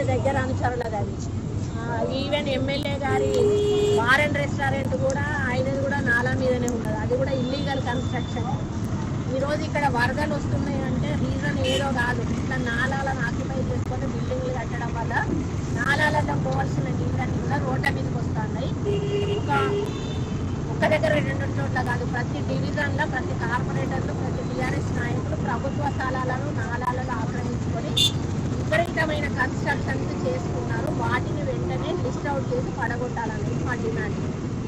MLA దగ్గర అనుచరుల గది. ఈవెన్ ఎమ్మెల్యే గారి బార్ అండ్ రెస్టారెంట్ కూడా ఆయనది కూడా నాలా మీదనే ఉన్నది. అది కూడా ఇల్లీగల్ కన్స్ట్రక్షన్. ఈరోజు ఇక్కడ వరదలు వస్తున్నాయి అంటే రీజన్ ఏదో కాదు, ఇట్లా నాలాలను ఆక్యుపై చేసుకొని బిల్డింగ్లు కట్టడం వల్ల నాలాలలో పోవాల్సిన నీళ్ళన్నీ కూడా రోడ్ల మీదకి వస్తున్నాయి. ఒక్క దగ్గర 2 చోట్ల కాదు, ప్రతి డివిజన్లో ప్రతి కార్పొరేటర్లు ప్రతి టీఆర్ఎస్ నాయకులు ప్రభుత్వ స్థలాలను నాలాలను ఆక్రమించుకొని విపరీతమైన కన్స్ట్రక్షన్స్ చేసుకున్నారు. వాటిని వెంటనే లిస్ట్ అవుట్ చేసి పడగొట్టాలనేది మా డిమాండ్.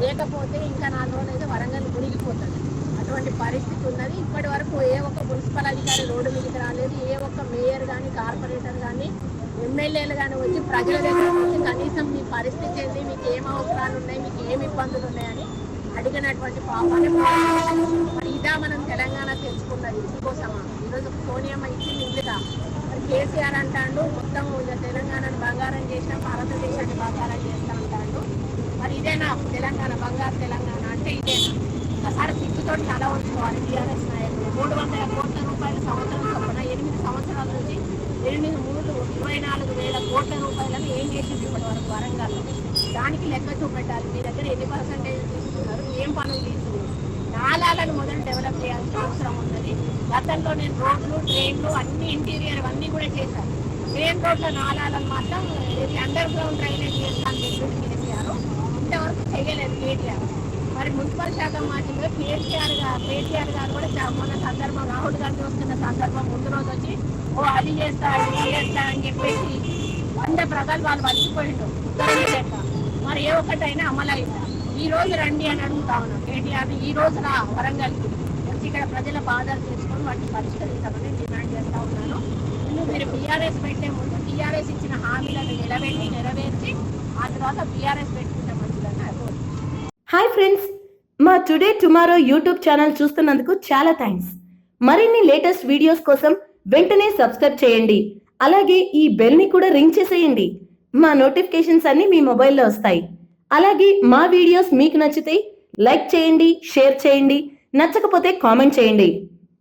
లేకపోతే ఇంకా 4 రోజులు అయితే వరంగల్ మునిగిపోతుంది. అటువంటి పరిస్థితి ఉన్నది. ఇప్పటి వరకు ఏ ఒక్క మున్సిపల్ అధికారి రోడ్డు మీదకి రాలేదు. ఏ ఒక్క మేయర్ కానీ కార్పొరేటర్ కానీ ఎమ్మెల్యేలు కానీ వచ్చి ప్రజల దగ్గర వచ్చి కనీసం మీ పరిస్థితి ఏంటి, మీకు ఏం అవసరాలు ఉన్నాయి, మీకు ఏమి ఇబ్బందులు ఉన్నాయని అడిగినటువంటి పాపాన్ని మరి ఇదా మనం తెలంగాణ తెచ్చుకున్నది ఇందుకోసమా? ఈరోజు సోనియమ్మ ఇచ్చింది ఇందుగా. మరి కేసీఆర్ అంటాడు మొత్తం తెలంగాణను బంగారం చేసినా భారతదేశాన్ని బంగారం చేస్తా అంటాడు. మరి ఇదేనా తెలంగాణ, బంగారు తెలంగాణ అంటే ఇదేనా? ఒకసారి సిగ్గుతో తల ఉంచుకోవాలి టీఆర్ఎస్ నాయకులు. 300 కోట్ల రూపాయల సంవత్సరం చొప్పున 8 సంవత్సరాల నుంచి 24,000 కోట్ల రూపాయలను ఏం చేసింది ఇప్పటి వరకు వరంగల్? దానికి లెక్క చూపెట్టాలి. మీ దగ్గర ఎన్ని పర్సెంటేజ్ తీసుకున్నారు, ఏం పనులు తీసుకున్నారు? నాలాలను మొదలు డెవలప్ చేయాల్సిన అవసరం ఉన్నది. గతంలో నేను రోడ్లు, ట్రైన్లు అన్ని ఇంటీరియర్ అన్నీ కూడా చేశాను. మెయిన్ రోడ్ల నాలాలను మాత్రం అండర్ గ్రౌండ్ డ్రైనేజ్ చేస్తాను చెప్పి కేసీఆర్ ఇంతవరకు చేయలేదు కేటీఆర్. మరి మున్సిపల్ శాఖ మాత్రమే కేటీఆర్ గారు కూడా మొన్న సందర్భం రాహుల్ గాంధీ వస్తున్న సందర్భం ముందు రోజు వచ్చి అది చేస్తా ఇది చేస్తా అని చెప్పేసి 100 ప్రగల్భాలు మర్చిపోయిండు. మరి ఏ ఒక్కటైనా అమలైందా? ఈ రోజు రండి అని అడుగుతా ఉన్నాను కేటీఆర్. ఈ రోజు నా వరంగల్కి వచ్చి ఇక్కడ ప్రజల బాధలు తెలుసుకొని వాటిని పరిష్కరించాలని డిమాండ్ చేస్తా ఉన్నాను. మీరు బీఆర్ఎస్ పెట్టే ముందు టీఆర్ఎస్ ఇచ్చిన హామీలను నెరవేర్చి ఆ తర్వాత బీఆర్ఎస్ పెట్టుకుంటే మంచిదని అనుకోండి. హాయ్ ఫ్రెండ్స్, మా టుడే టుమారో యూట్యూబ్ ఛానల్ చూస్తున్నందుకు చాలా థ్యాంక్స్. మరిన్ని లేటెస్ట్ వీడియోస్ కోసం వెంటనే సబ్స్క్రైబ్ చేయండి. అలాగే ఈ బెల్ని కూడా రింగ్ చేసేయండి. మా నోటిఫికేషన్స్ అన్ని మీ మొబైల్లో వస్తాయి. అలాగే మా వీడియోస్ మీకు నచ్చితే లైక్ చేయండి, షేర్ చేయండి, నచ్చకపోతే కామెంట్ చేయండి.